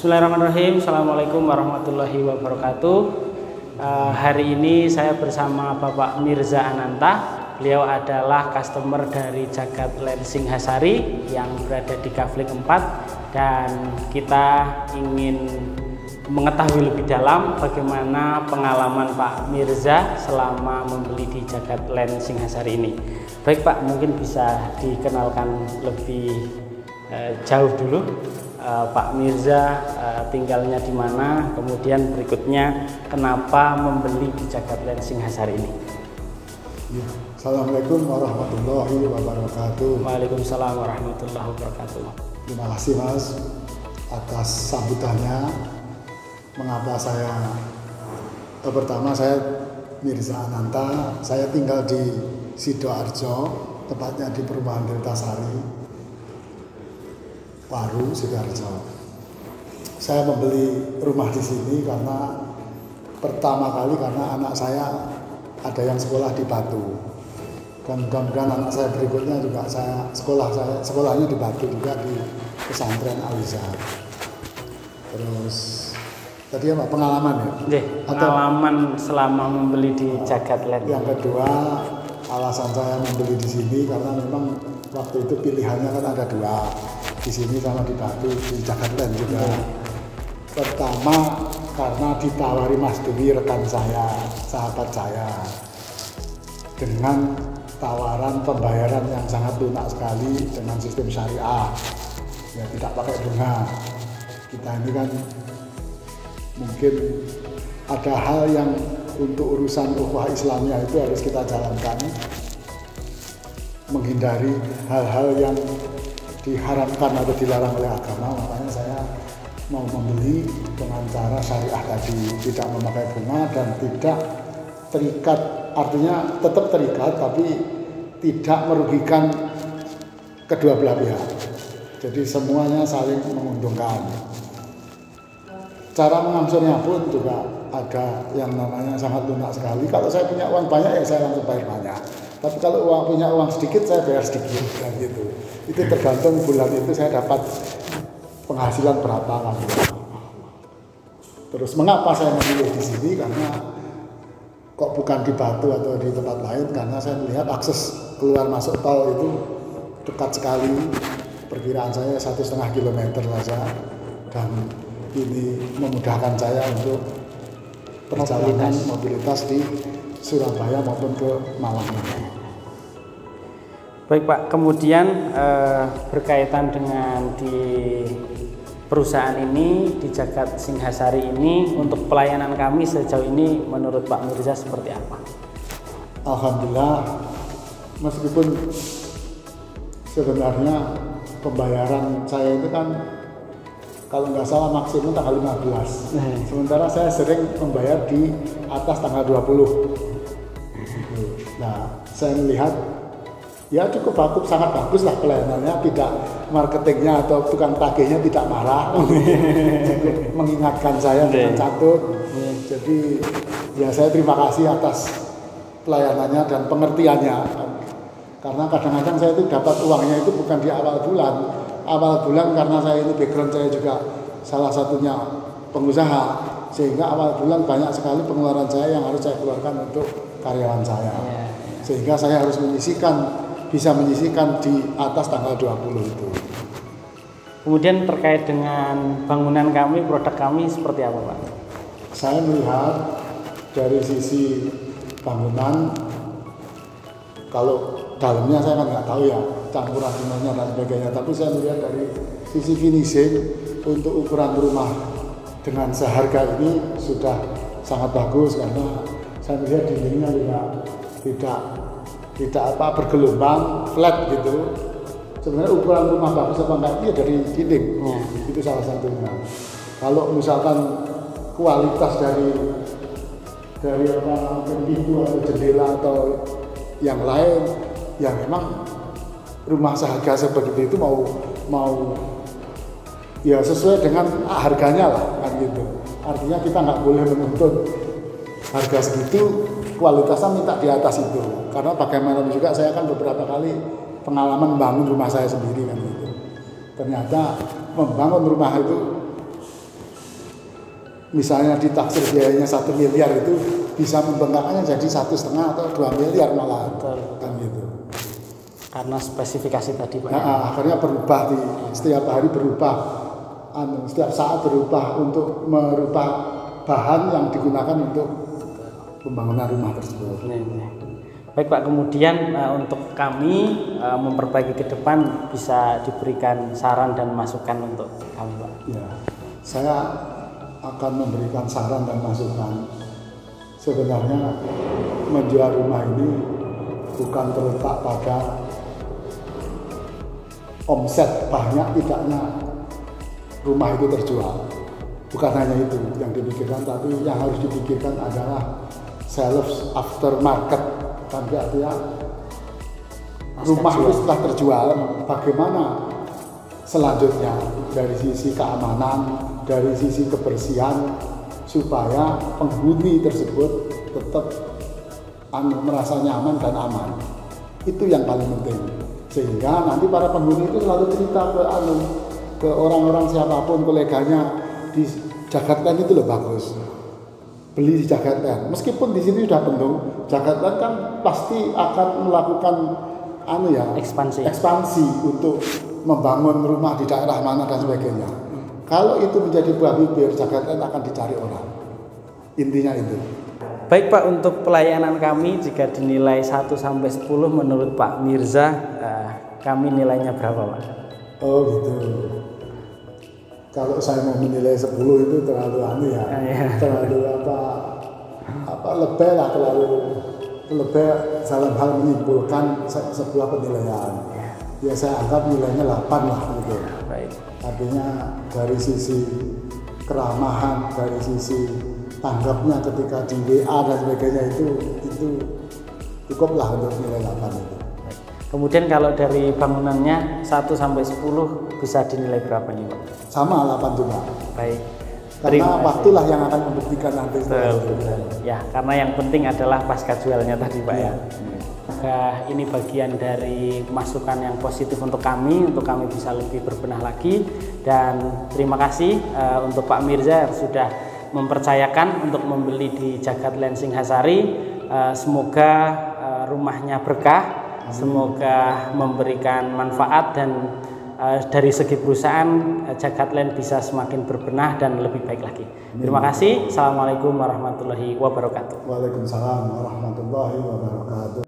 Bismillahirrahmanirrahim. Assalamualaikum warahmatullahi wabarakatuh. Hari ini saya bersama Bapak Mirza Ananta. Beliau adalah customer dari Jagat Land Singhasari yang berada di Kafling 4, dan kita ingin mengetahui lebih dalam bagaimana pengalaman Pak Mirza selama membeli di Jagat Land Singhasari ini. Baik Pak, mungkin bisa dikenalkan lebih jauh dulu. Pak Mirza tinggalnya di mana, kemudian berikutnya kenapa membeli di Jagat Land Singhasari ini. Ya, Assalamualaikum warahmatullahi wabarakatuh. Waalaikumsalam warahmatullahi wabarakatuh. Terima kasih Mas atas sambutannya. Mengapa pertama saya Mirza Ananta, saya tinggal di Sidoarjo, tepatnya di perumahan Deltasari, Waru, Sidoarjo. Saya membeli rumah di sini karena pertama kali karena anak saya ada yang sekolah di Batu, dan mudah-mudahan anak saya berikutnya juga sekolahnya di Batu juga, di pesantren Al-Azhar. Terus tadi apa pengalaman ya? Pengalaman selama membeli di Jagat Land. Yang kedua, alasan saya membeli di sini karena memang waktu itu pilihannya kan ada dua, di sini sama di Batu, di Jagat Land juga. Pertama karena ditawari Mas Dwi, rekan saya, sahabat saya, dengan tawaran pembayaran yang sangat lunak sekali dengan sistem syariah, ya tidak pakai bunga. Kita ini kan mungkin ada hal yang untuk urusan ukhuwah Islamiyah itu harus kita jalankan, menghindari hal-hal yang diharamkan atau dilarang oleh agama. Makanya saya mau membeli dengan cara syariah tadi, tidak memakai bunga dan tidak terikat, artinya tetap terikat tapi tidak merugikan kedua belah pihak. Jadi semuanya saling menguntungkan. Cara mengangsurnya pun juga ada yang namanya sangat lunak sekali. Kalau saya punya uang banyak ya saya langsung bayar banyak. Tapi kalau punya uang sedikit saya bayar sedikit, dan gitu. Itu tergantung bulan itu saya dapat penghasilan berapa lagi. Terus mengapa saya memilih di sini? Karena kok bukan di Batu atau di tempat lain? Karena saya melihat akses keluar masuk tol itu dekat sekali. Perkiraan saya 1,5 kilometer saja, dan ini memudahkan saya untuk perjalanan mobilitas di Surabaya maupun ke Malang ini. Baik Pak, kemudian berkaitan dengan di perusahaan ini, di Jagat Singhasari ini, untuk pelayanan kami sejauh ini menurut Pak Mirza seperti apa? Alhamdulillah, meskipun sebenarnya pembayaran saya itu kan kalau nggak salah maksimum tanggal 15. Sementara saya sering membayar di atas tanggal 20. Nah, saya melihat ya cukup bagus, sangat bagus lah pelayanannya, tidak marketingnya atau tukang tagihnya tidak marah, mengingatkan saya dengan catut. Jadi ya saya terima kasih atas pelayanannya dan pengertiannya, karena kadang-kadang saya itu dapat uangnya itu bukan di awal bulan karena saya ini background saya juga salah satunya pengusaha, sehingga awal bulan banyak sekali pengeluaran saya yang harus saya keluarkan untuk karyawan saya, sehingga saya harus bisa menyisihkan di atas tanggal 20 itu. Kemudian terkait dengan bangunan kami, produk kami seperti apa Pak? Saya melihat dari sisi bangunan, kalau dalamnya saya kan nggak tahu ya, campuran semennya dan sebagainya, tapi saya melihat dari sisi finishing untuk ukuran rumah dengan seharga ini sudah sangat bagus, karena saya melihat dindingnya juga tidak bergelombang, flat gitu. Sebenarnya ukuran rumah bagus apa enggak itu ya dari dinding, itu salah satunya. Kalau misalkan kualitas dari pintu atau jendela atau yang lain, ya memang rumah seharga seperti itu mau ya sesuai dengan harganya lah, kan gitu. Artinya kita nggak boleh menuntut harga segitu, kualitasnya minta di atas itu. Karena bagaimanapun juga saya kan beberapa kali pengalaman membangun rumah saya sendiri kan gitu. Ternyata membangun rumah itu misalnya ditaksir biayanya 1 miliar itu bisa membengkaknya jadi 1,5 atau 2 miliar malah. Betul. Kan gitu. Karena spesifikasi tadi Pak. Nah, akhirnya berubah setiap hari berubah, setiap saat berubah untuk merubah bahan yang digunakan untuk pembangunan rumah tersebut. Baik Pak, kemudian untuk kami memperbaiki ke depan bisa diberikan saran dan masukan untuk kami Pak. Ya, saya akan memberikan saran dan masukan. Sebenarnya menjual rumah ini bukan terletak pada omset banyak tidaknya rumah itu terjual. Bukan hanya itu yang dipikirkan, tapi yang harus dipikirkan adalah sales after market. Kan artinya rumah itu setelah terjual, bagaimana selanjutnya dari sisi keamanan, dari sisi kebersihan, supaya penghuni tersebut tetap merasa nyaman dan aman. Itu yang paling penting. Sehingga nanti para penghuni itu selalu cerita ke orang-orang siapapun, koleganya di Jakarta itu loh bagus. Beli di Jakarta. Meskipun di sini sudah penuh, Jakarta kan pasti akan melakukan ekspansi untuk membangun rumah di daerah mana dan sebagainya. Kalau itu menjadi buah bibir, Jakarta akan dicari orang. Intinya itu. Baik Pak, untuk pelayanan kami jika dinilai 1 sampai 10 menurut Pak Mirza, kami nilainya berapa Pak? Oh gitu. Kalau saya mau menilai 10 itu terlalu terlalu lebih lah, terlalu lebih dalam hal menyimpulkan sebuah penilaian. Ya saya anggap nilainya 8 lah gitu. Baik. Artinya dari sisi keramahan, dari sisi tanggapnya ketika di WA dan sebagainya itu cukuplah untuk nilai 8 itu. Kemudian kalau dari bangunannya 1 sampai 10 bisa dinilai berapa nih Pak? Sama 8 juga. Baik. Karena waktulah yang akan membuktikan nanti. Betul. Ya, karena yang penting adalah pasca jualnya tadi Pak ya. Ini bagian dari masukan yang positif untuk kami bisa lebih berbenah lagi, dan terima kasih untuk Pak Mirza yang sudah mempercayakan untuk membeli di Jagad Lensing Hasari. Semoga rumahnya berkah. Semoga memberikan manfaat dan dari segi perusahaan Jagad Land bisa semakin berbenah dan lebih baik lagi. Terima kasih. Assalamualaikum warahmatullahi wabarakatuh. Waalaikumsalam warahmatullahi wabarakatuh.